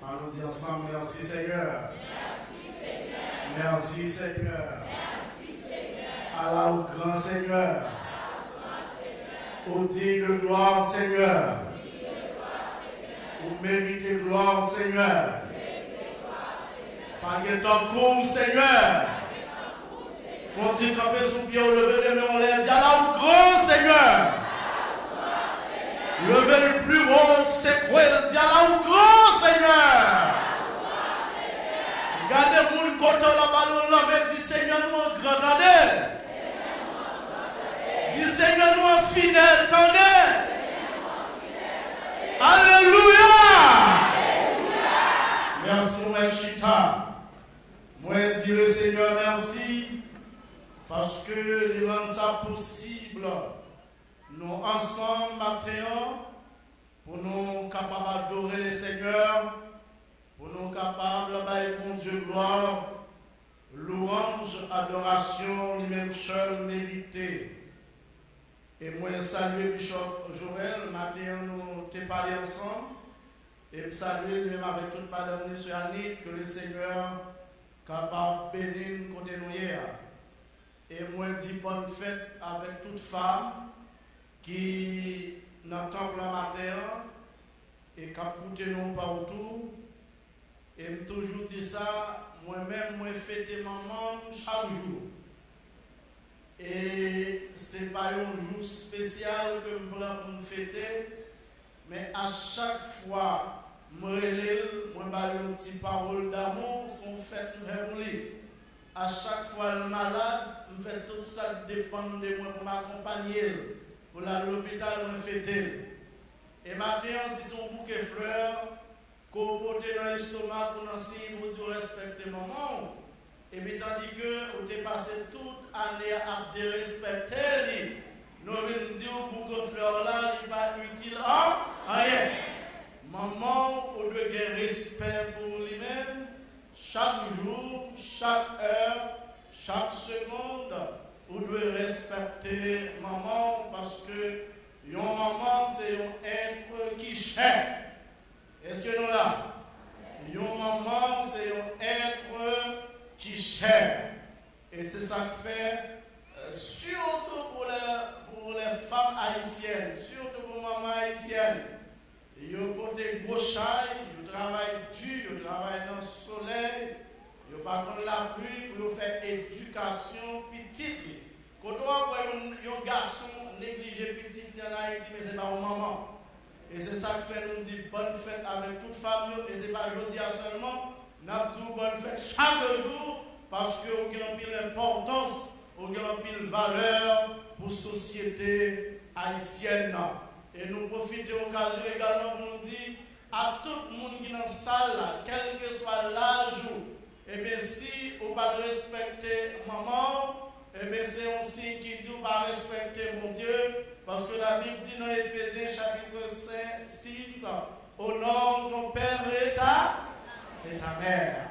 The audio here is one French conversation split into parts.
Allons dire ensemble, merci Seigneur. Merci Seigneur. Merci Seigneur. Merci Seigneur. Allah au grand Seigneur. Au digne de gloire Seigneur. Au mérite gloire Seigneur. Par quel temps court Seigneur. Faut-il camper sous pied au lever des mains, on les dit Allah au grand Seigneur. Levez le plus haut, c'est quoi le dialogue au grand Seigneur. Regardez mon côté là-bas, là, mais dis Seigneur nous grand, attendez. Dis Seigneur nous fidèle, attendez. Alléluia. Merci mon Chita. Moi dis le Seigneur merci parce que il rend ça possible. Nous ensemble maintenant, pour nous capables d'adorer le Seigneur, pour nous capables de mon Dieu gloire, louange, adoration, lui-même seul mérité. Et moi, saluer Bishop Joël, maintenant nous t'ai parlé ensemble, et me saluer même avec toute madame M. Annick, que le Seigneur capable de bénir côté nous hier. Et moi, dis bonne fête avec toute femme qui dans temple matin et qui a coûté nous partout. Et je toujours dit ça, moi-même, moi fêter maman chaque jour. Et ce n'est pas un jour spécial que je prends pour me fêter, mais à chaque fois, je relève, je donne une petite parole d'amour, son fête pour lui. À chaque fois, le malade, je fais tout ça dépend de moi pour m'accompagner. Pour aller à l'hôpital, on fêter. Et maintenant, si son bouquet de fleurs, qu'on porte dans l'estomac pour nous signer pour tout respecter maman. Et puis, tandis que vous avez passé toute l'année à respecter, nous venons dire que le bouquet de fleurs là, il n'est pas utile à rien. Maman, on doit avoir respect pour lui-même, chaque jour, chaque heure, chaque seconde. Vous devez respecter maman parce que yon maman c'est un être qui cher. Est-ce que nous là? Yon maman c'est un être qui cher. Et c'est ça que fait, surtout pour les femmes haïtiennes, surtout pour maman haïtienne. Yon côté gauchaille, yon travaille dur, yon travaille dans le soleil. Yo pas contre la pluie pour faire éducation petite. Quand on voit un garçon négligé petit en Haïti, mais ce n'est pas une maman. Et c'est ça qui fait nous dire bonne fête avec toute famille. Et ce n'est pas aujourd'hui seulement. Nous avons bonne fête chaque jour parce qu'on a pile importance, on a pile valeur pour la société haïtienne. Et nous profitons de l'occasion également pour nous dire à tout le monde qui est dans la salle, quel que soit l'âge, eh bien, si on ne pas respecter maman, eh bien, c'est un signe qui dit qu'on va respecter mon Dieu. Parce que la Bible dit dans Éphésiens chapitre 6, honore ton père et ta mère.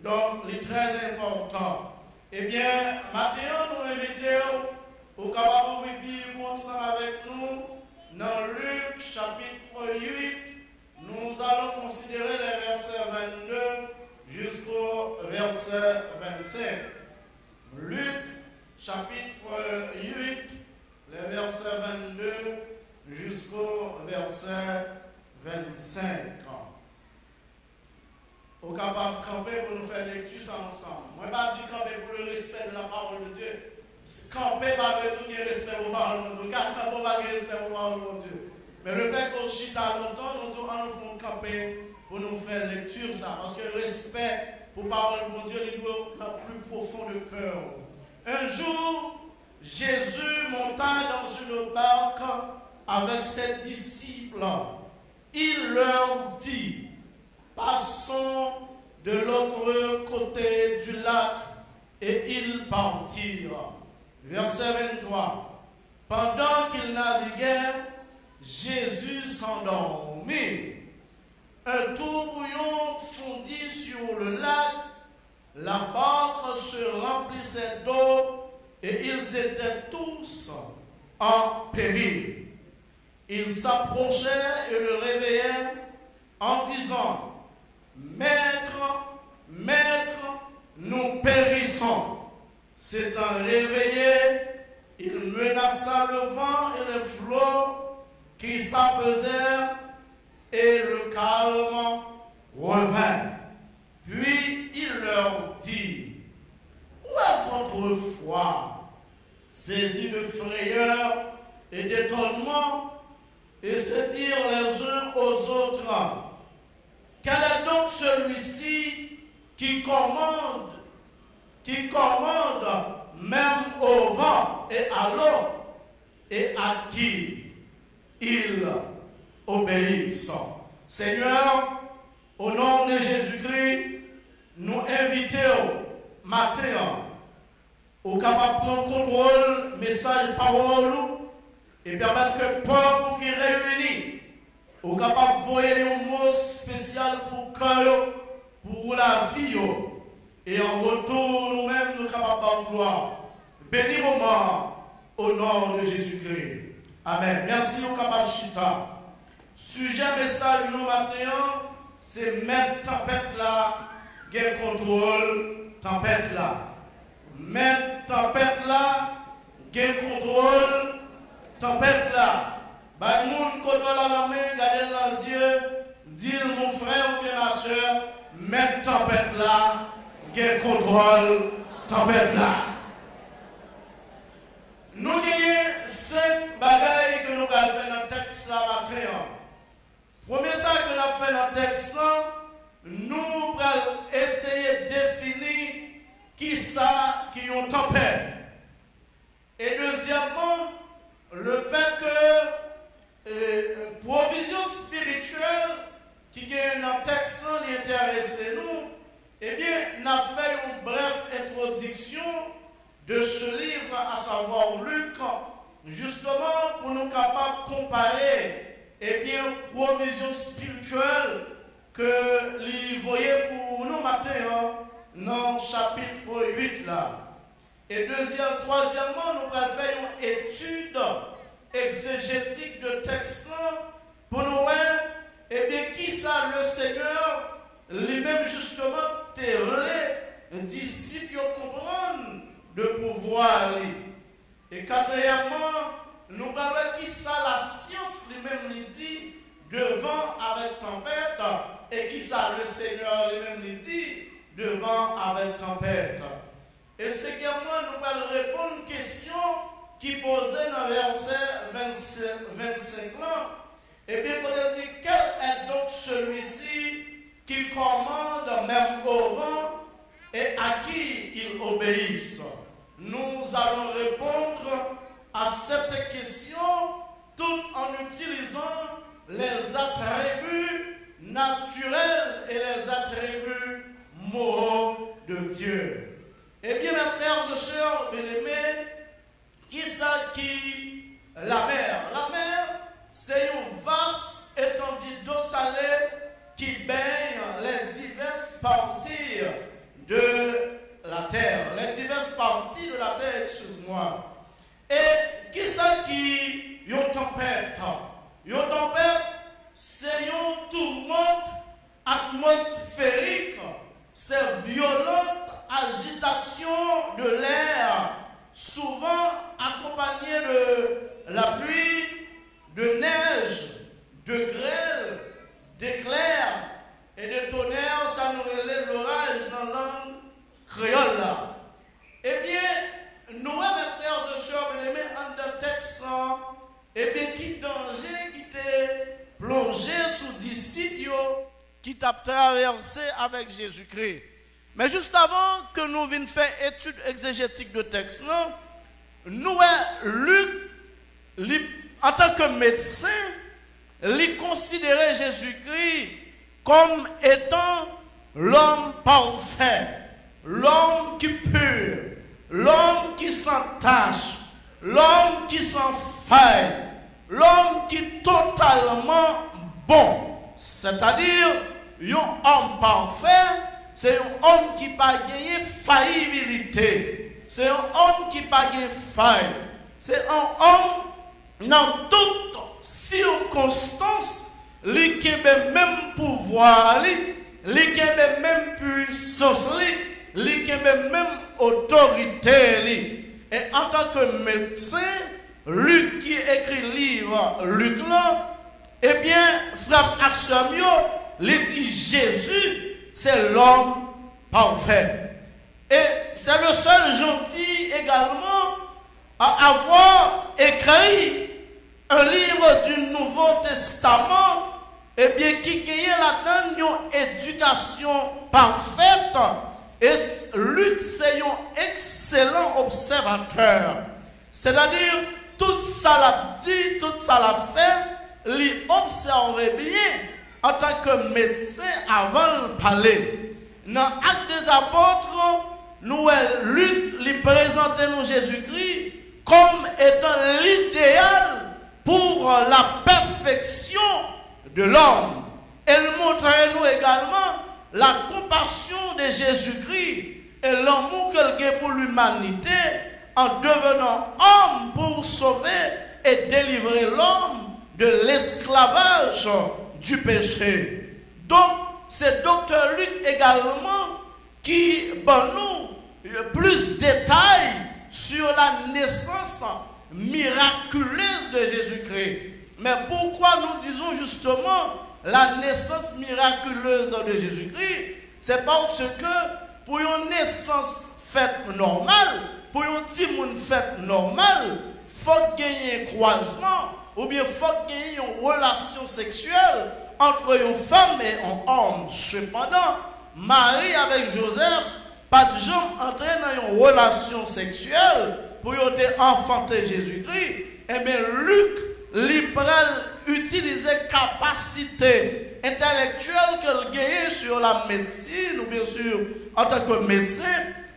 Donc, c'est très important. Eh bien, maintenant, nous invitons au capable de vivre ensemble avec nous dans Luc chapitre 8. Nous allons considérer les versets 22 jusqu'au verset 25. Luc, chapitre 8, les versets 22 jusqu'au verset 25. Au capable de camper pour nous faire lecture ensemble. Moi, je ne vais pas dire camper pour le respect de la parole de Dieu. Camper va veut dire respect pour la parole de Dieu. Car camper va dire respect pour la parole de Dieu. Mais le fait qu'on chita longtemps, nous faisons camper pour nous faire lecture ça. Parce que le respect pour la parole de Dieu, il doit être le plus profond de cœur. Un jour, Jésus monta dans une barque avec ses disciples. Il leur dit, passons de l'autre côté du lac, et ils partirent. Verset 23. Pendant qu'ils naviguèrent, Jésus s'endormit. Un tourbillon fondit sur le lac, la barque se remplissait d'eau et ils étaient tous en péril. Ils s'approchèrent et le réveillèrent en disant, Maître, Maître, nous périssons. S'étant réveillé, il menaça le vent et les flots qui s'apaisèrent et le calme revint. Puis il leur dit, où est votre foi? Saisis de frayeur et d'étonnement et se dirent les uns aux autres, quel est donc celui-ci qui commande même au vent et à l'eau et à qui ils obéissent? Seigneur, au nom de Jésus-Christ, nous invitons matin au capable de prendre contrôle, message, parole, et permettre que le peuple qui réunit, au capable de voyer un mot spécial pour cœur, pour la vie, et en retour, nous-mêmes, nous sommes capables de gloire. Béni moment au nom de Jésus-Christ. Amen. Merci au capable Chita. Sujet message du matin, c'est mettre tempête là, gain contrôle, tempête là. Mettre tempête là, gain contrôle, tempête là. Bah, moun contrôle la main, gardez dans les yeux, dire mon frère ou bien ma soeur, mettre tempête là, gain contrôle, tempête là. Nous avons 5 bagailles que nous avons fait dans le texte là matin. Premier ça que nous avons fait dans le texte là, nous allons essayer de définir qui ça qui ont tempête. Et deuxièmement, le fait que provision spirituelle qui est dans le texte qui intéresse nous, eh bien, nous avons fait une brève introduction de ce livre, à savoir Luc, justement pour nous capables de comparer, eh bien, provision spirituelle que l'y voyait pour nous matin dans le chapitre 8 là. Et troisièmement, nous allons faire une étude exégétique de texte pour nous voir, eh bien, qui ça le Seigneur lui-même justement les disciples comprendre de pouvoir aller. Et quatrièmement, nous allons voir qui ça la science lui-même lui dit devant avec tempête et qui ça le Seigneur lui-même lui dit devant avec tempête. Et cinquièmement, nous allons répondre à une question qui posait dans le verset 25 là. Et bien, on a dit, quel est donc celui-ci qui commande même au vent et à qui il obéisse? Nous allons répondre à cette question tout en utilisant les attributs naturels et les attributs moraux de Dieu. Eh bien, mes frères et sœurs bien-aimés, qui ça qui la mer? La mer, c'est une vaste étendue d'eau salée qui baigne les diverses parties de la terre. Les diverses parties de la terre, excuse-moi. Et qui ça qui y a une tempête? Une tempête, c'est une tourmente atmosphérique. C'est violente agitation de l'air, souvent accompagnée de la pluie, de neige, de grêle, d'éclairs et de tonnerre. Ça nous relève l'orage dans la langue créole là. Eh bien, nous, mes frères et sœurs, bien-aimés, en le texte, eh bien, qui danger qui t'est plongé sous disciples qui t'a traversé avec Jésus-Christ. Mais juste avant que nous venions faire étude exégétique de texte, nous, Luc, en tant que médecin, il considérait Jésus-Christ comme étant l'homme parfait, l'homme qui pur, l'homme qui sans tache, l'homme qui sans faille, l'homme qui est totalement bon. C'est-à-dire, un homme parfait, c'est un homme qui n'a pas gagné faillibilité. C'est un homme qui n'a pas gagné faille. C'est un homme dans toutes circonstances, qui a même pouvoir, qui même puissance, li même autorité. Et en tant que médecin, Luc qui écrit le livre, Luc là, eh bien, frère Axamio, il dit Jésus, c'est l'homme parfait. Et c'est le seul gentil également à avoir écrit un livre du Nouveau Testament, eh bien, qui gagne là-dedans une éducation parfaite. Et Luc, c'est un excellent observateur. C'est-à-dire, tout ça l'a dit, tout ça l'a fait, il observait bien en tant que médecin avant de parler. Dans l'Acte des Apôtres, Luc lui présentait nous Jésus-Christ comme étant l'idéal pour la perfection de l'homme. Elle montrait nous également la compassion de Jésus-Christ et l'amour qu'il a pour l'humanité en devenant homme pour sauver et délivrer l'homme de l'esclavage du péché. Donc, c'est Dr. Luc également qui donne nous plus de détails sur la naissance miraculeuse de Jésus-Christ. Mais pourquoi nous disons justement la naissance miraculeuse de Jésus-Christ? C'est parce que pour une naissance faite normale, pour un petit monde fait normal, il faut gagner un croisement ou bien il faut gagner une relation sexuelle entre une femme et un homme. Cependant, Marie avec Joseph, pas de gens entrer dans une relation sexuelle pour enfanter Jésus-Christ. Eh bien, Luc, libéral, utiliser capacité intellectuelle qu'il gagne sur la médecine, ou bien sûr en tant que médecin,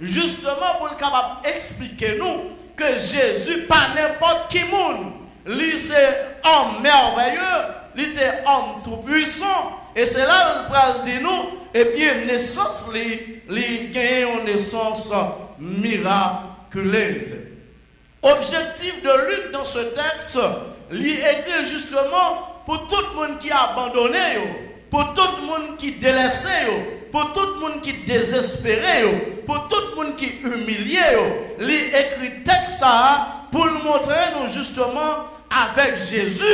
justement pour être capable d'expliquer nous que Jésus, pas n'importe qui monde, lui c'est homme merveilleux, lui c'est homme tout puissant, et c'est là qu'il dit nous, et bien naissance, lui gagne une naissance miraculeuse. Objectif de Luc dans ce texte, lui écrit justement pour tout le monde qui a abandonné, pour tout le monde qui délaissé, pour tout le monde qui désespéré, pour tout le monde qui humilié, lui écrit texte ça pour nous montrer nous justement avec Jésus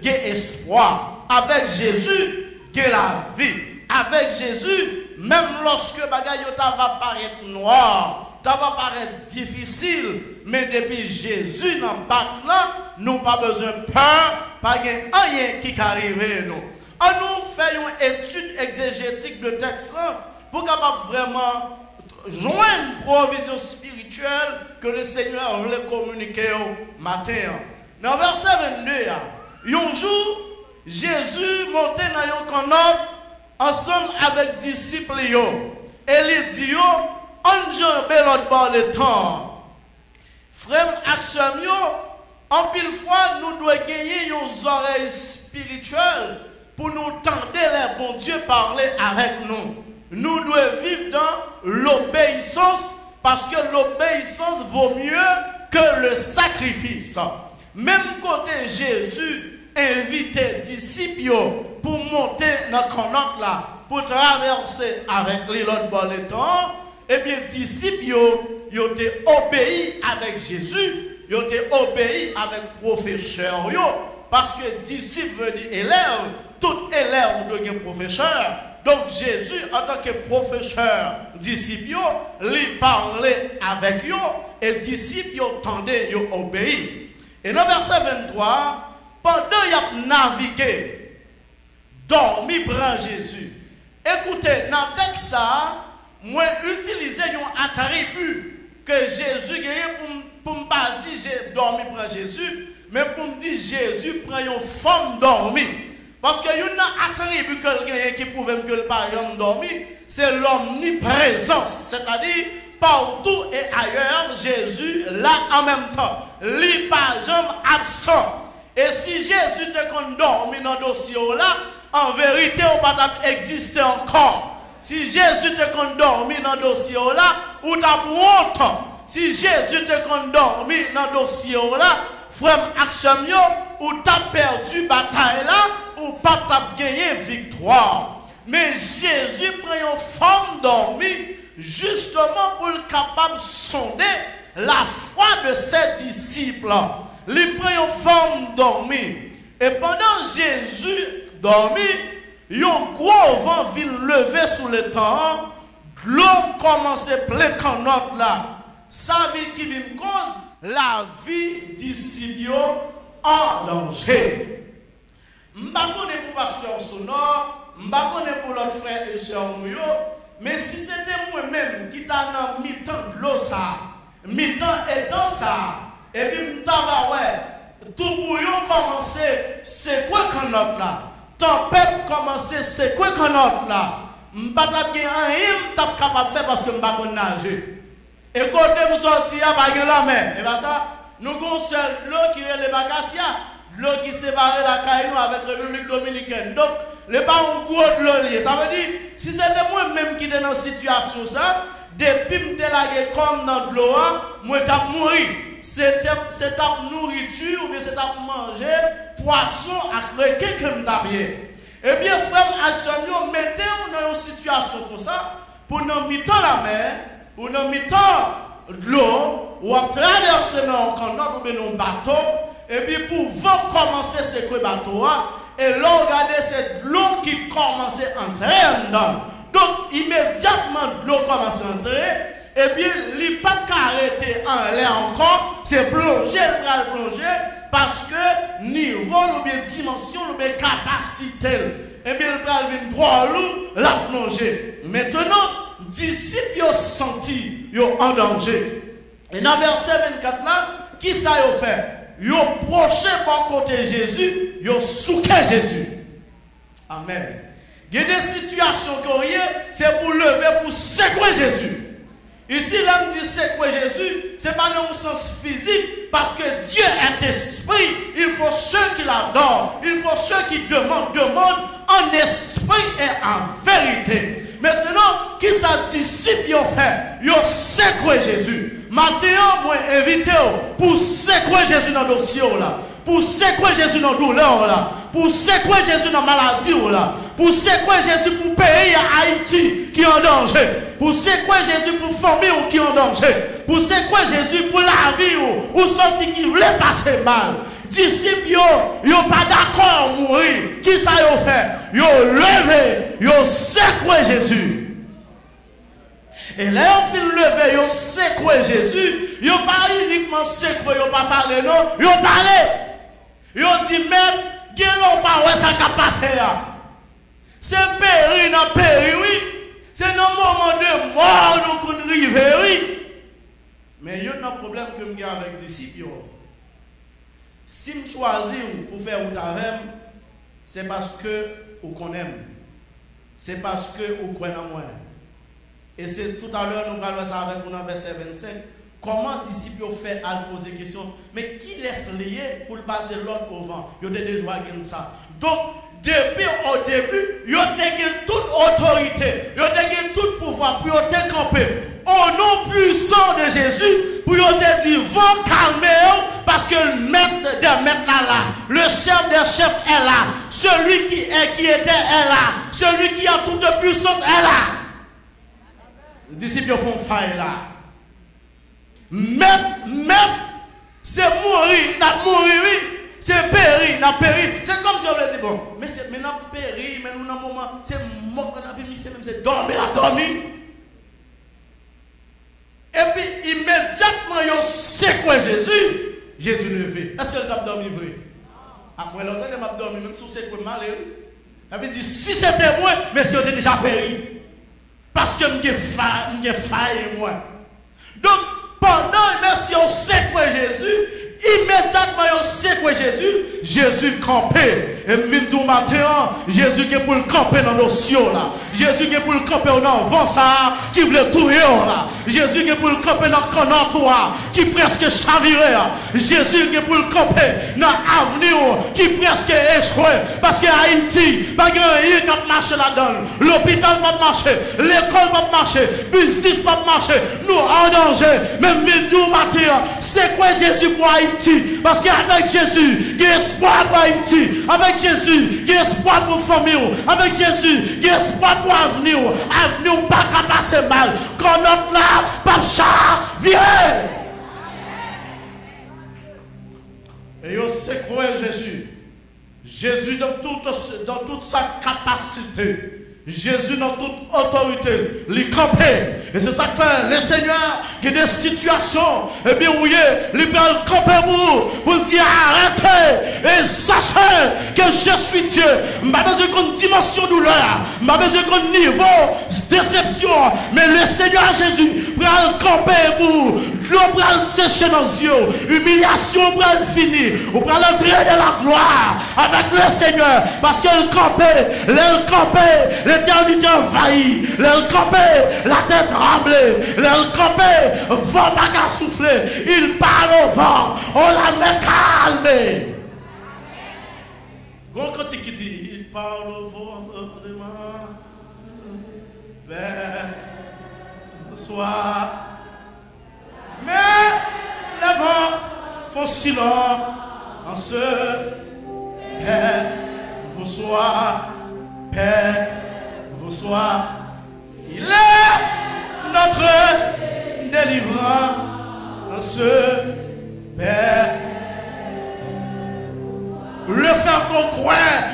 il y a espoir, avec Jésus il y a la vie, avec Jésus même lorsque bagaille va paraître noir, ça va paraître difficile, mais depuis Jésus dans le bac là, nous pas besoin de peur, pas rien qui arrive nous. On nous fait une étude exégétique de texte pour capable vraiment joindre une provision spirituelle que le Seigneur voulait communiquer au matin. Dans verset 22, un jour, Jésus montait dans un canot ensemble avec les disciples et il dit on jambe l'autre bord de temps. Frère Axamio, en pile fois, nous devons gagner nos oreilles spirituelles pour nous tendre les bons dieux parler avec nous. Nous devons vivre dans l'obéissance parce que l'obéissance vaut mieux que le sacrifice. Même côté Jésus invitait les disciples pour monter dans le canot là, pour traverser avec l'autre bord de temps. Eh bien, les disciples, ils ont obéi avec Jésus, ils ont obéi avec le professeur. Parce que disciple veut dire élève, tout élève doit être professeur. Donc Jésus, en tant que professeur, disciples, lui parlait avec eux, et disciples, ils entendaient, ils obéi. Et dans le verset 23, pendant qu'ils ont navigué, dormi prend Jésus. Écoutez, dans le texte, moi, utiliser un attribut que Jésus gagne pour me pas dire j'ai dormi prend Jésus, mais pour me dire Jésus prend une forme dormie. Parce qu'il y a un attribut que gagne qui pouvait que le parent dormi, c'est l'omniprésence. C'est-à-dire, partout et ailleurs, Jésus là en même temps. Lui pas jamais absent. Et si Jésus te compte dormi dans le dossier là, en vérité, on va pas exister encore. Si Jésus te compte dormi dans le dossier là, ou t'as honte. Si Jésus te compte dormi dans le dossier là, frère Axamio, ou t'as perdu bataille là, ou pas t'as gagné victoire. Mais Jésus prend une forme dormie justement pour être capable de sonder la foi de ses disciples. Il prend une forme dormie. Et pendant Jésus dormit, un gros vent vient lever sous le temps. L'eau commence à plein canotte là. Ça veut dire qu'il vient cause la vie disciples en danger. Je ne sais pas pour pasteur Sonore, je ne sais pas pour l'autre frère et soeur, mais si c'était moi-même qui t'a dans mi-temps de l'eau ça, mi-temps étant ça, et puis je ouais, tout bouillon commençait, c'est quoi canotte là? Tempête commençait, c'est quoi canotte là? Je ne sais pas capable de faire parce que je ne sais pas nager. Et quand vous sortez, il y a la mer. Et bien ça, nous avons seul l'eau qui est les Bacassia, l'eau qui sépare la Caïno avec la République dominicaine. Donc, les pas un gros de l'eau lié. Ça veut dire, si c'était moi-même qui était dans cette situation, ça, depuis que je suis comme dans de l'eau, moi je suis mort. C'est ta nourriture ou bien c'est ta manger, poisson à requin que je bien. Eh bien, frère, action, mettez-vous dans une situation comme ça, pour nous mettre la mer, pour nous mettre de l'eau, ou à traverser nos canaux ou bien nos bateaux, et puis pour vous commencer à secouer le bateau, et là, regardez, c'est de l'eau qui commence à entrer dedans. Donc, immédiatement, de l'eau commence à entrer, et puis, il n'est pas arrêté en l'air encore, c'est plonger, parce que niveau, ou bien dimension, ou bien capacité, et bien, il va venir droit la plonger. Maintenant, disciples ont senti, ils ont en danger. Et dans verset 24 là, qui ça a fait? Ils ont proché par côté Jésus, ils ont souqué Jésus. Amen. Il y a des situations qu'on y est, c'est pour lever, pour secouer Jésus. Ici, là, on dit secouer Jésus, ce n'est pas dans le sens physique, parce que Dieu est esprit. Il faut ceux qui l'adorent, il faut ceux qui demandent en esprit et en vérité. Maintenant, qui ça disciples ont fait? Ils ont secoué Jésus. Maintenant, moi, invité pour secouer Jésus dans le dossier là. Pour secouer Jésus dans la douleur là. Pour secouer Jésus dans la maladie là. Pour secouer Jésus pour pays à Haïti qui est en danger. Pour secouer Jésus pour famille qui est en danger. Pour secouer Jésus pour la vie ou sorti qui voulait passer mal. Disciples, ils n'ont pas d'accord à mourir. Qui ça y a fait? Ils ont levé, ils ont secoué Jésus. Et là, ils ont levé, ils ont secoué Jésus. Ils n'ont pas uniquement secoué, ils n'ont pas parlé, non. Ils ont parlé. Ils ont dit même, ils n'ont pas ouais, ça qui passé là. C'est péri dans péri, oui. C'est dans le moment de mort nous qu'on arrive, oui. Mais il y a un problème que je avec les disciples. Si je choisis pour faire ou avec, c'est parce que vous connaissez. C'est parce que vous croyez en moi. Et c'est tout à l'heure, nous allons ça avec vous dans verset 25. Comment les disciples ont fait à poser question, mais qui laisse lier pour passer l'autre au vent? Ils ont déjà gagné ça. Donc, depuis au début, ils ont gagné toute autorité, ils ont gagné tout pouvoir, puis ils ont campé. Au nom puissant de Jésus, pour ils dit, vont calmer, parce que le maître des maîtres est là, le chef des chefs est là, celui qui était est là, celui qui a toute puissance est là. Les disciples font faille là. Même, c'est mourir, n'a mourir, c'est périr, n'a périr. C'est comme si on avait dit, bon, mais n'a périr, mais nous, dans un moment, c'est mort qu'on a mis, c'est dormir, la dormir. Et puis, immédiatement, ils ont secoué Jésus. Jésus levé. Est-ce que le a dormi vrai? Après, l'autre, il m'a dormi, même si c'est secoué mal. Il avait dit, si c'était moi, mais si on était déjà péri. Parce que je me faille, moi. Donc, pendant que on secoué Jésus, immédiatement on secoué Jésus, Jésus campé. Et tout matin, Jésus qui est pour le camper dans nos cieux là. Jésus qui est pour le camper dans le vent ça, qui voulait tout là. Jésus qui est pour le camper dans le canard toi, qui presque chaviré. Jésus qui est pour le camper dans l'avenir, qui presque échoué. Parce que Haïti, pas grand qui a marché là-dedans. L'hôpital va marcher, l'école va marcher, business va marcher. Nous en danger, même midi ou matin, c'est quoi Jésus pour Haïti? Parce qu'avec Jésus, il y a espoir pour Haïti. Avec Jésus, il y a espoir pour la famille. Avec Jésus, il y a espoir pour l'avenir. Avenir pas qu'à passer mal. Quand notre là, Pacha, viens. Et c'est quoi Jésus? Jésus dans toute sa capacité. Jésus dans toute autorité, il campait. Et c'est ça que fait le Seigneur, qui a des situations, et bien oui, il peut camper pour dire arrêtez et sachez que je suis Dieu. Je n'ai pas besoin d'une dimension douleur, je n'ai pas besoin d'un niveau déception, mais le Seigneur Jésus va camper pour l'eau va sécher dans les yeux, humiliation va finir, on va entrer dans la gloire avec le Seigneur, parce qu'il campait, l'éternité envahie, le campé, la tête tremblée, le campé, vent baga souffler, il parle au vent, on la met calme. Quand il dit, il parle au vent, vers le soir. Mais les vents font silence en ce Père, vous soyez, Père, vous soyez. Il est notre délivrant en ce Père. Le faire qu'on croit,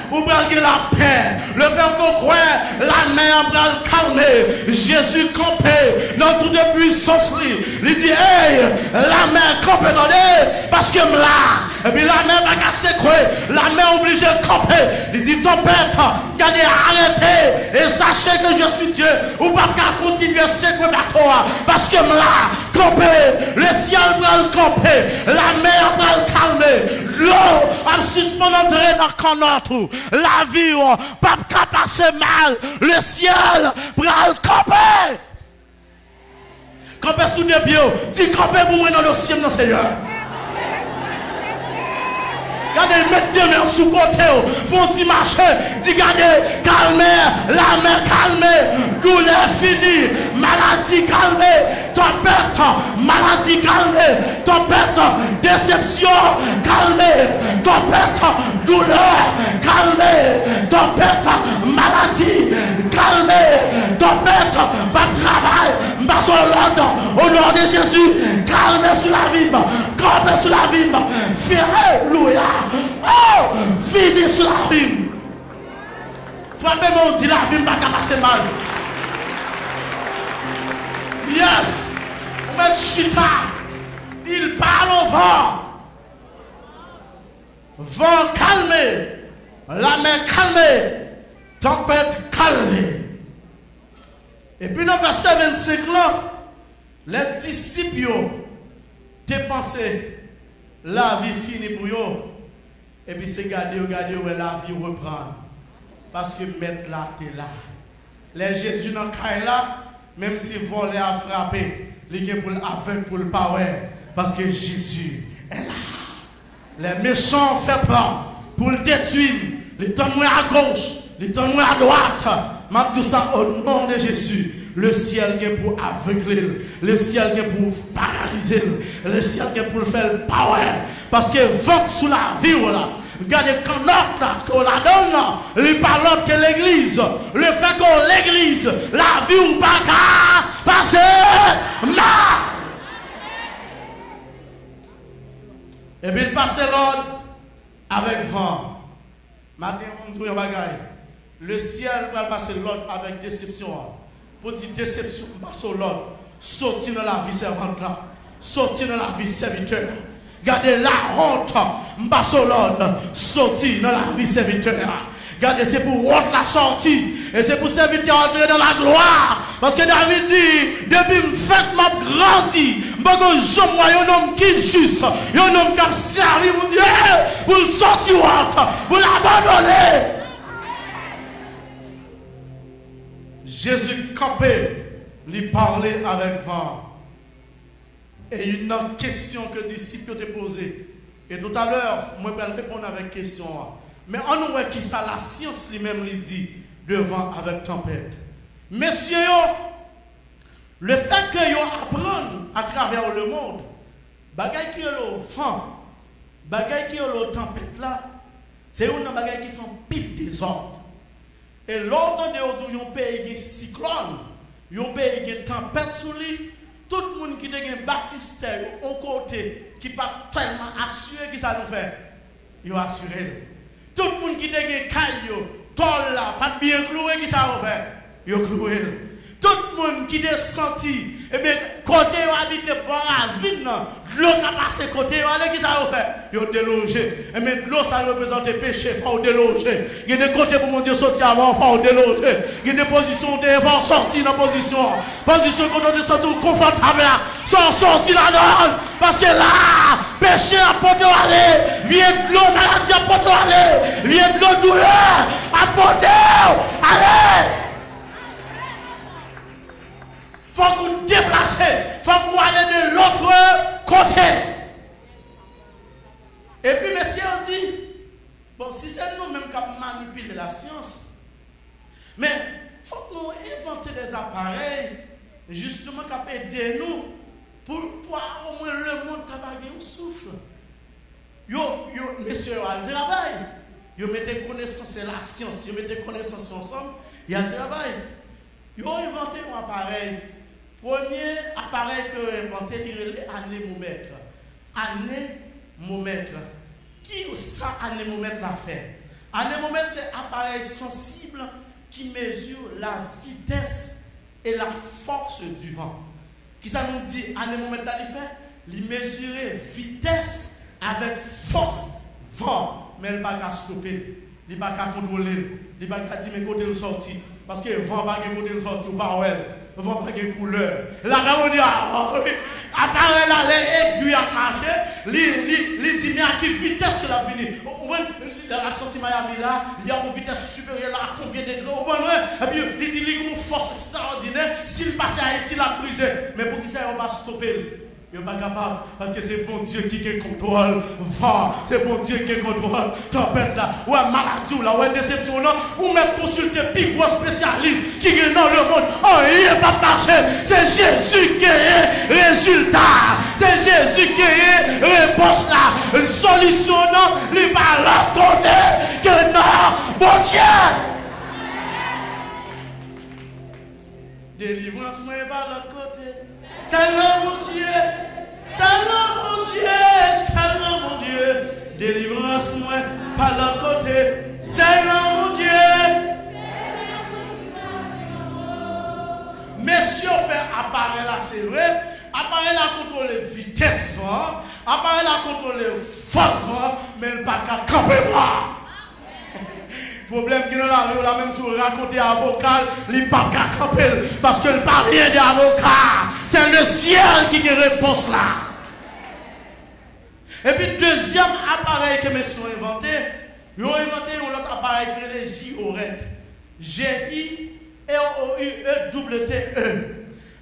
ou bien la paix. Le faire qu'on croit, la mer va le calmer. Jésus campé dans toute puissance. Il dit, hey, la mer campe dans les, parce que là, et puis la mer va casser quoi? La mer obligée de camper. Il dit, tempête, gardez, arrêtez, et sachez que je suis Dieu. Ou pas qu'à continuer à secouer bateau, parce que là, camper, le ciel va le camper, la mer va le calmer. L'eau a suspendu entrer dans le canot. La vie, pas qu'à passer mal. Le ciel va le camper. Camper sous des pieds. Dis camper pour moi dans le ciel, non Seigneur. Regardez, mettez deux mains sous côté, font y marcher, dis regardez, calmez, la main calmez, douleur finie, maladie calmée, tempête, maladie calmée, tempête, déception calmée, tempête, douleur calmée, tempête, maladie calmée, tempête, pas de travail, pas sur l'ordre, au nom de Jésus, calmez sur la vie, calmez sur la vie, alléluia. Oh, fini sur la vie. Frappez-moi, dit la vie, pas qu'à passer mal. Yes. Mais chita, il parle au vent. Vent calmé, la mer calmée, tempête calmée. Et puis dans le verset 25 là, les disciples ont pensé la vie finie pour eux. Et puis c'est garder, la vie reprend. Parce que mettre là, t'es là. Les Jésus dans le là, même si voler a frappé, il est pour l'aveugle, pour le power. Parce que Jésus est là. Les méchants font plan pour le détruire. Les témoins à gauche, les témoins à droite. Mais tout ça au nom de Jésus. Le ciel est pour aveugler, le ciel est pour paralyser, le ciel est pour faire power. Parce que vent sous la vie, là, regardez quand l'autre qu'on la donne, il parle que l'église, le fait qu'on l'église, la vie ou pas qu'à passer là. Et puis il passe l'ordre avec vent. Maintenant, on trouve un bagage. Le ciel va passer l'ordre avec déception. Pour dire déception, sur l'autre, sortir dans la vie servante, sortir dans la vie serviteur. Gardez la honte, sur l'autre, sortir dans la vie serviteur. Gardez, c'est pour honte la sortie. Et c'est pour serviteur entrer dans la gloire. Parce que David dit, depuis me fait m'a grandi, je suis un homme qui est juste, un homme qui a servi pour Dieu, pour le sortir honte, pour l'abandonner. Jésus campé, lui parlait avec vent. Et une question que les disciples ont posée. Et tout à l'heure, moi je vais répondre avec question. Mais on voit qui ça, la science lui-même lui dit, devant avec tempête. Messieurs, le fait que vous apprennent à travers le monde, Bagay qui est le vent, bagay qui est le tempête là, c'est une bagay qui font pile désordre. Et l'ordre de un pays qui est cyclone, un pays qui est tempête sous lui, tout le monde qui est baptistère au côté, qui pas tellement assuré qui ça nous fait, il est assuré. Tout le monde qui est caillou, tol là, pas bien cloué qui ça nous fait, il est cloué. Tout le monde qui est senti, et bien, côté où habite bon la ville, l'eau qui a passé côté où allez qui ça vous fait, il est délogé. Et bien, l'eau ça représente péché, il faut déloger. Il y a des côtés pour mon Dieu sortir avant, il faut déloger. Il y a des positions, il faut sortir dans la position. Position quand on est sorti confortable là, sans sortir là-dedans. Parce que là, péché à porter aller, vient de l'eau, maladie à porter aller, vient de l'eau, douleur à porter aller. Il faut que vous déplacez, il faut que vous allez de l'autre côté. Et puis, monsieur, on dit, bon, si c'est nous-mêmes qui manipulons la science, mais il faut que nous inventer des appareils, justement, qui peuvent aider nous, pour au moins le monde qui un souffle. Monsieur, il y a le travail. Vous mettez connaissance et la science, vous mettez connaissance ensemble, il y a le travail. Vous avez inventé un appareil. Premier appareil que vous avez inventé, c'est l'anémomètre. Anémomètre. Qui ça, anémomètre l'a fait? Anémomètre, c'est un appareil sensible qui mesure la vitesse et la force du vent. Qui ça nous dit? Anémomètre l'a fait? Il mesure vitesse avec force vent. Mais il ne peut pas stopper. Il ne peut pas contrôler. Il ne peut pas dire mais côté le sorti. Parce que le vent va pas côté le sorti ou pas ouais. Le vent pas de couleur. Là on dit appareil là les aiguilles à marcher, il dit mais à quelle vitesse que la venue. La sortie Miami là, il y a une vitesse supérieure là à combien de degrés. Et puis il dit il a une force extraordinaire, s'il passe à Haïti la briser. Mais pour qui ça on va stopper? Il n'est pas capable parce que c'est bon Dieu qui contrôle vent, c'est bon Dieu qui contrôle tempête là, ou maladie là, ou déception là, ou même consulter plus gros spécialiste qui est dans le monde. Oh, il n'est pas marché, c'est Jésus qui est résultat, c'est Jésus qui est réponse là, solution non, il va l'autre côté que non, bon Dieu. Délivrance n'est pas l'autre côté. Salut mon Dieu, salut mon Dieu, salut mon Dieu, délivrance moi par l'autre côté, salut mon Dieu. Messieurs fait appareil là, c'est vrai, appareil là contrôle les vitesses, appareil là contrôle les forces, mais il pas qu'à camper. Problème qui nous a même sur raconter avocat, il n'est pas qu'à camper parce que le pas rien d'avocat. C'est le ciel qui a réponse là. Et puis, deuxième appareil que messieurs ont inventé, ils ont inventé un autre appareil qui est le JORET. G-I-R-O-U-E-T-E.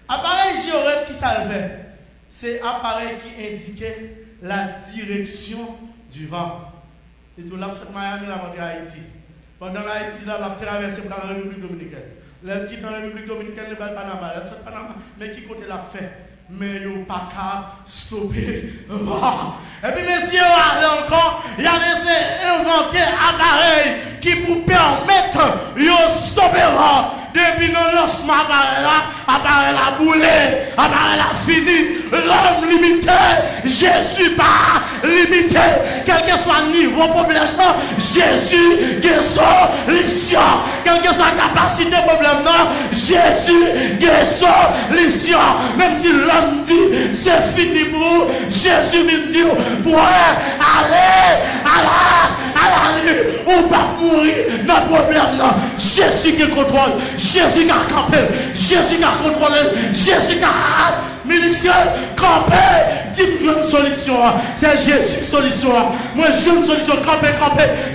Appareil JORET qui ça le fait? C'est appareil qui indiquait la direction du vent. Et tout là, c'est Miami, la rentrée à Haïti. Pendant l'Haïti, là, la traversée pour la République dominicaine. Elle quitte la République dominicaine, elle va le Panama. Elle sort Panama, mais qui côté la fait? Mais il n'y a pas qu'à stopper. Et puis, messieurs, encore, il y a laissé inventer un appareil qui vous permettre de stopper. Depuis le lancement, appareil la boulé, appareil la fini. L'homme limité, Jésus pas limité. Quel que soit le niveau problème, Jésus qui est solution. Quelle que soit la capacité problème, Jésus qui est solution. Même si l'homme dit c'est fini pour Jésus me dit pour aller à la rue ou pas mourir dans le problème. Jésus qui contrôle, Jésus qui a campé, Jésus qui a contrôlé, Jésus qui a ministre, camper, dis-moi une solution. C'est Jésus qui solution. Moi, j'ai une solution. Camper,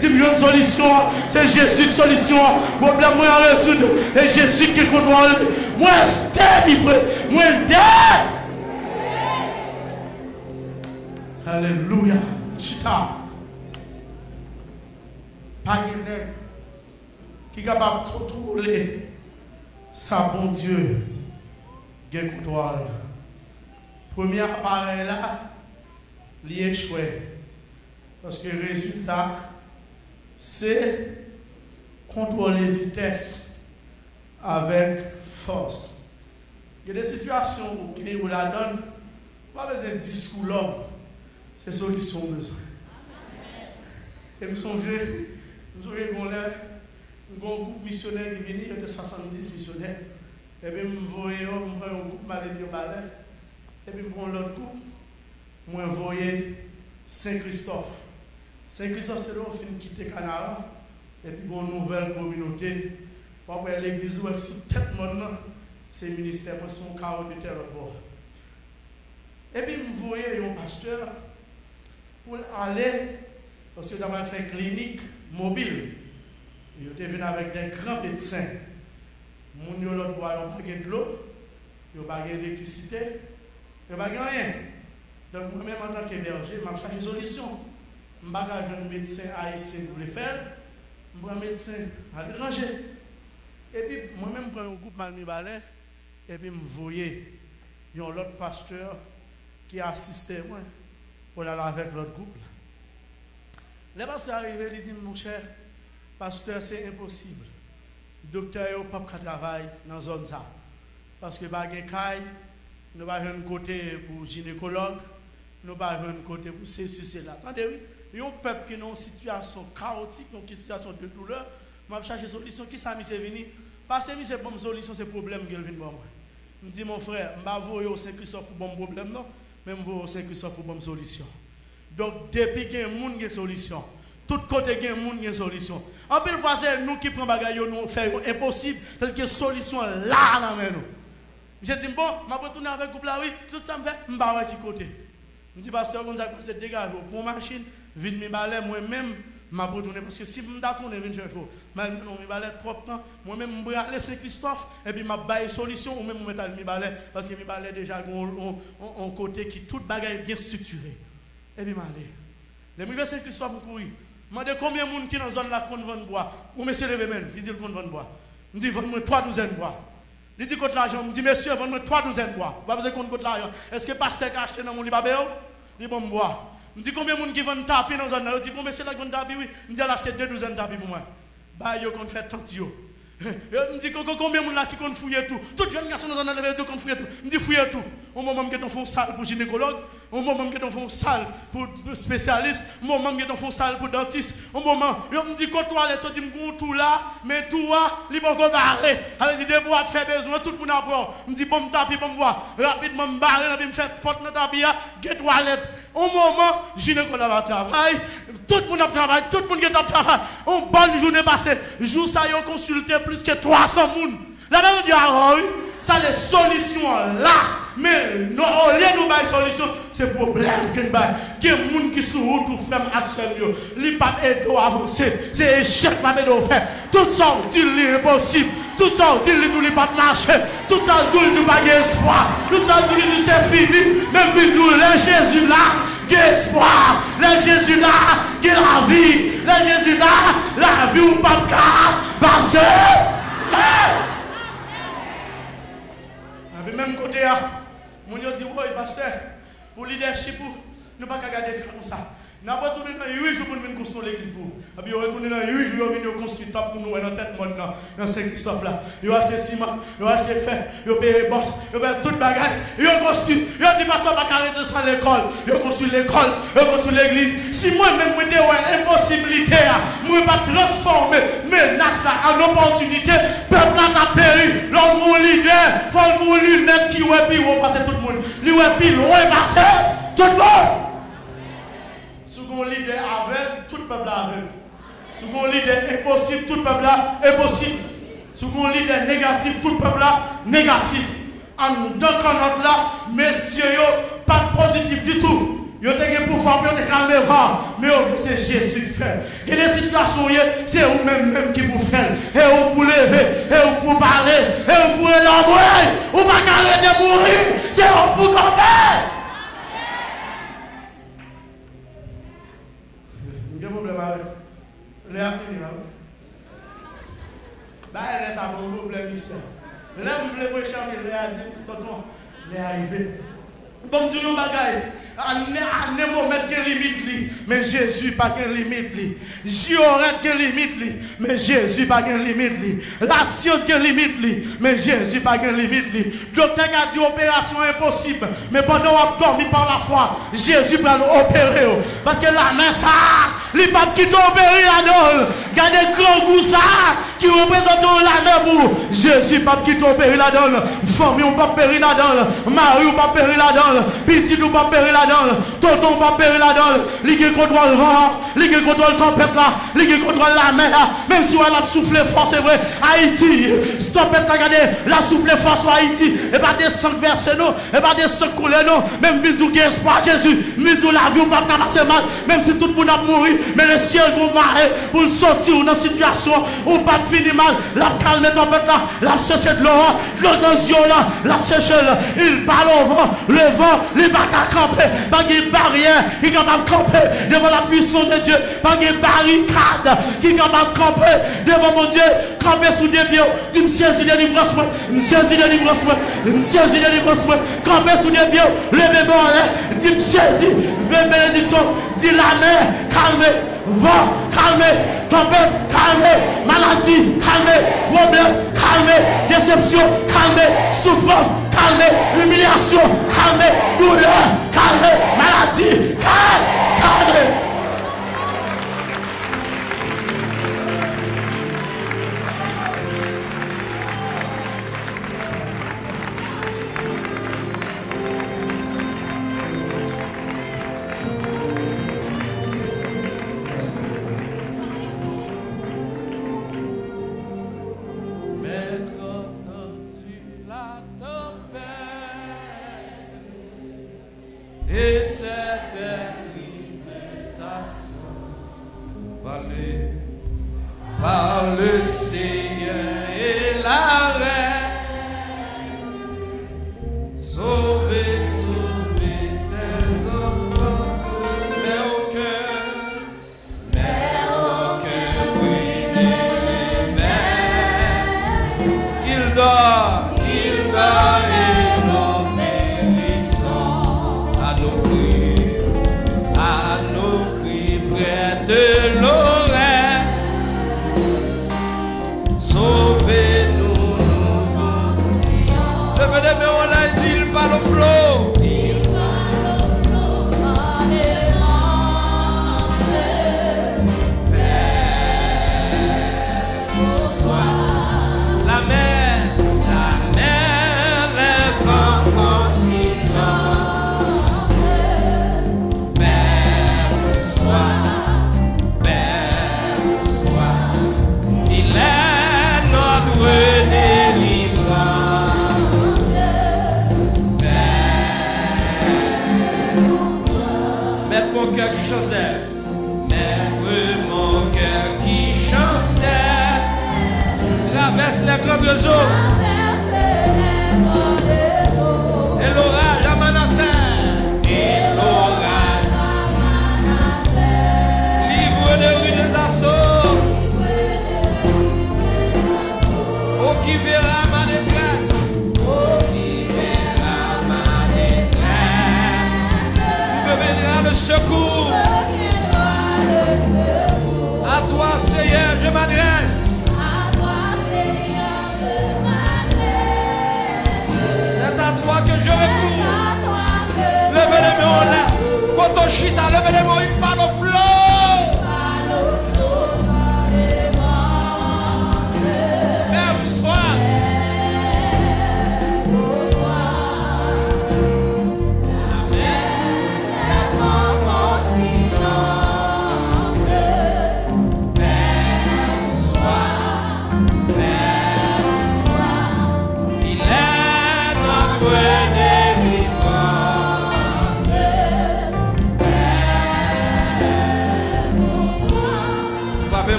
dis-moi une solution. C'est Jésus qui solution. Problème, moi, résoudre. Et Jésus qui contrôle. Moi, je livré. Moi, je Alléluia. Chita. Pas qui est capable de contrôler sa bon Dieu. Qui contrôle. Premier appareil là, il échoué. Parce que le résultat, c'est contrôler la vitesse avec force. Il y a des situations où la donne, pas besoin de discours l'homme, c'est ceux qui sont besoin. Et je me souviens qu'on a un groupe missionnaire qui vient, il y a 70 missionnaires. Et puis, je voyais un groupe malade au balai. Et puis, je prends l'autre groupe, je voyais Saint-Christophe. Saint-Christophe, c'est là où on finit quitter le Canada. Et puis, une nouvelle communauté. Après, l'église où elle est sous tête maintenant, c'est le ministère, moi, son carreau de terre au bord. Et puis, je voyais un pasteur pour aller, parce que d'abord, fait clinique mobile. Il était venu avec des grands médecins. Moun yo l'autre bois, il n'y a pas de l'eau, il n'y a pas d'électricité, il n'y a pas rien. Donc, moi-même, en tant qu'héberger, je cherche une solution. Je ne vais pas un médecin haïtien pour le faire. Je prends un médecin à l'étranger. Et puis, moi-même, je prends un groupe Malmi-Balais. Et puis, je voyais un autre pasteur qui assistait moi pour aller avec l'autre groupe. Le pasteur est arrivé, il dit, mon cher pasteur, c'est impossible. Le docteur n'a pas de travail dans la zone. Parce que nous n'avons pas un côté pour gynécologue, nous n'avons pas un côté pour ceci, là. Attendez, il y a un peuple qui est dans une situation chaotique, une situation de douleur. Je vais chercher une solution. Qui ça, monsieur venu? Parce que c'est une solution, c'est le problème qui vient de moi. Je dis, mon frère, je ne vais pas vous au Saint-Christophe pour bon problème, non, mais je vais au Saint-Christophe pour bonne solution. Donc, depuis qu'il y a un monde qui a une solution, tout côté il y a un monde qui a une solution. En plus, c'est nous qui prenons bagaille, nous faisons impossible, parce que la solution est là dans nous. Je dis, bon, je vais retourner avec le groupe là, oui, tout ça me fait, je ne vais pas qui côté. Je dis, pasteur, on a passé dégage pour machine, vide mes balais, moi-même, je vais retourner, parce que si je vais retourner, je vais chercher, mes balais propre temps, moi-même, je vais aller Saint-Christophe, et puis je vais faire une solution, ou même je vais mettre mes balais, parce que mes balais déjà ont un côté qui tout bagaille bien structuré. Et puis je vais aller. Les gens Saint-Christophe, je courir. Je me demande combien de gens qui sont dans la zone là qu'on vend bois. Ou monsieur Levemen, il dit qu'on vend bois. Je dis, vendez-moi 3 douzaines de bois. Il dit, contre l'argent. Je dis, monsieur, vendez-moi 3 douzaines de bois. Pas besoin qu'on contre l'argent. Est-ce que le pasteur a acheté dans mon libabéo? Il dit, bon, bois. Je dis, combien de gens qui vendent tapis dans la zone là? Il dit, bon, monsieur, là, qui vend tapis, oui. Je dis, il a acheté 2 douzaines de tapis pour moi. Bah, il a fait tant de yo. Je me dis, combien de gens là qui ont fouillé tout? Tout les jeunes garçons dans la zone qui ont fouillé tout. Je me dis, fouillé tout. Au moment où ils ont fait une salle pour gynécologue, au moment où ils ont fait une salle pour spécialiste, au moment où ils ont fait une salle pour dentiste, au moment où je me dis, quand tu as les gens tout là, mais tout là, ils vont barrer. Avec des bois faire besoin, tout le monde a boire. Je me dis, bon, tapis, bon, bois. Rapidement, je me barre, je me fais porte dans tapis, get toilette. Au moment où gynécologue va travailler, tout le monde a travaillé, tout le monde a travaillé. Une bonne journée passée, jour ça, ils ont consulté plus que 300 personnes. La même dit, ah oui, ça les solutions là. Mais non, au lieu de faire une solution, c'est le problème qu'il y a. Il y a des gens qui sont route ou ferment action. Ils ne peuvent pas aider à avancer. C'est échec, pas aider à faire. Tout ça, dit impossible. Tout ça, dit qu'il ne peut pas marcher. Tout ça, dit qu'il ne peut pas espoir. Tout ça, dit qu'il c'est fini. Même puis nous, le Jésus là, il y a espoir. Le Jésus là, il y a la vie. Le Jésus là, la vie ou pas de passer. Même côté, mon Dieu dit, oui, pasteur, pour le leadership, nous ne pouvons pas garder comme ça. Nous avons retourné dans 8 jours pour nous construire l'église. Et puis, nous avons retourné dans 8 jours pour nous construire top pour nous dans tête maintenant, dans Saint-Christophe là. Nous avons acheté ciment, nous avons acheté fer, nous avons payé boss, nous avons fait toute bagaille. Nous avons construit, nous avons dit, pasteur, pas arrêter sans l'école. Nous avons construit l'école, nous avons construit l'église. Si moi-même, je dis, ouais, impossibilité, je ne vais pas transformer menace en opportunité. Peuple a péri. L'homme mon leader, il faut mon lunette qui est puis on passe tout le monde. Lui est puis loin passé tout le monde. Si mon leader aveugle, tout le peuple aveugle. Si mon leader impossible, tout le peuple impossible. Si mon leader négatif, tout le peuple négatif. En deux canottes là, messieurs, pas positif du tout. Yo te gen pour faire, yo te calmer vent, mais c'est Jésus qui fait. Il y a des situations, c'est vous-même qui vous faites. Et vous pour lever, et vous pour parler, et vous pour élaborer. Vous ne pouvez pas arrêter de mourir, c'est vous pour camper. Il y a un problème avec. Le a fini là. Bah, elle a un problème ici. Là, vous voulez prêcher, il a dit, tonton, il est arrivé. Bon Dieu, année moment de limite, mais Jésus pas de limite. J'aurais de limite, mais Jésus pas de limite. La science de limite, mais Jésus pas de limite. Docteur a dit opération impossible, mais pendant qu'on a dormi par la foi, Jésus va l'opérer. Parce que la main ça, il pas qui t'opérer là-dedans. Gardez le grand goût ça, qui représente la main pour Jésus pas qui t'opérer là-dedans. Famille ou pas périr là-dedans. Marie ou pas périr là-dedans. Petit ou pas périr là-dedans. Tonton ou pas périr là-dedans. Ligue contrôle le vent. Ligue contrôle le tempête là. Ligue contrôle la mer là. Même si on a soufflé fort, c'est vrai. Haïti. Stop et regardez. La soufflé fort sur Haïti. Et pas des sangs versés non. Et pas des sangs coulés non. Même ville tout espoir Jésus. Même tout la vie ou pas passer mal. Même si tout le monde a mouru. Mais le ciel vous marrer pour sortir dans une situation où pas finir mal. La calme et tempête là. La chercher de l'eau. L'eau dans les yeux là. La chercher là. Il parle au vent. Le vent. Les bâtards camper, pas de barrière qui est capable de camper devant la puissance de Dieu, pas de barricade qui est capable de camper devant mon Dieu, camper sous des pieds, dis me saisis de délivrance, me saisis de délivrance, me saisis de délivrance, camper sous des pieds, levez-moi, dis me saisis, viens bénédiction, dis la mer, calmez, vent, calmez, tempête, calmez, maladie, calmez, problème, calmez, déception, calmez, souffrance, calmez, humiliation, calmez, douleur, calmez, maladie, calmez. Par le Seigneur et la reine, sauver, sauver tes enfants, mais au cœur brûle les mers, il dort et nous périssons à nos cris près de l'eau. Sauvez-nous, nous prions. Levez-les mains, on a dit, il parle au flot. Il parle au flot, alléluia. Père, bonsoir. La mer, les vents font silence. Père, bonsoir. Père, bonsoir. Il est Mettre mon cœur qui chantait, mettre mon cœur qui chantait, traverse les grandes eaux, et l'orage a menacé, livre de rues des assauts, oh qui verra ma détresse, oh qui verra ma détresse, me viendra le secours, à toi Seigneur je m'adresse, c'est à toi que je recours, levez les mains en l'air, Kotoshita, levez les mains, il parle au flot.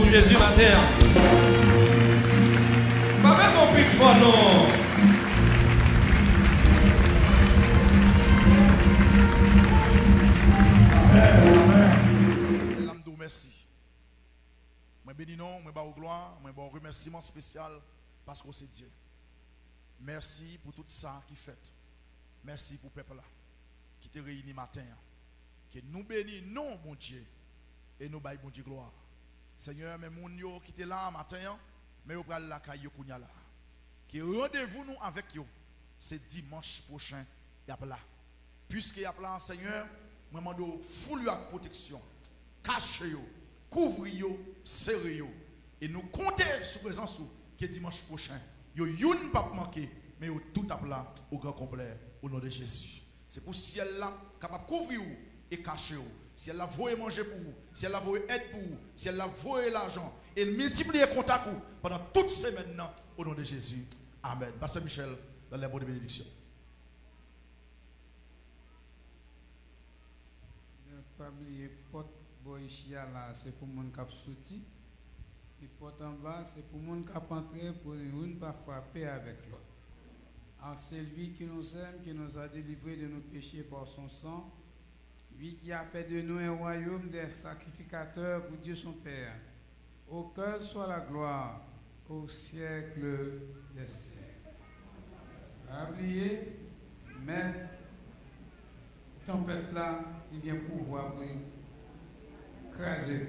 Jésus ma terre. Pas même mon pic fort non. Amen. C'est l'âme d'eau, merci. Moi bénis non, moi bas gloire, moi bon remerciement spécial parce que c'est Dieu. Merci pour tout ça qui fait. Merci pour le peuple là. qui te réunit matin. Que nous bénissons, mon Dieu, et nous baillons, mon Dieu, gloire. Seigneur, mais mon Dieu qui était là matin, mais vous prenez la caille là. Que rendez-vous nous avec vous, c'est dimanche prochain, il y a là. Puisque il y a là, Seigneur, je demande foule avec protection, cachez-vous, couvrez-vous, serrez-vous. Et nous comptons sur la présence que dimanche prochain, vous ne pas manquer, mais vous tout à plat au grand complet, au nom de Jésus. C'est pour si elle là, capable de couvrir vous et cacher vous. Si elle a voulu manger pour vous, si elle a voulu être pour vous, si elle a voulu l'argent, et multiplier les contacts pendant toute semaine au nom de Jésus. Amen. Pasteur Michel, dans les bonnes bénédictions. Pas oublier porte boichia là, c'est pour mon cap souti. Et porte en bas, c'est pour mon cap entrer pour une pas frapper avec l'autre. Alors c'est lui qui nous aime, qui nous a délivrés de nos péchés par son sang. Lui qui a fait de nous un royaume des sacrificateurs pour Dieu son Père. Au cœur soit la gloire, au siècle des siècles. Oubliez, mais tempête là, il vient pouvoir pour écraser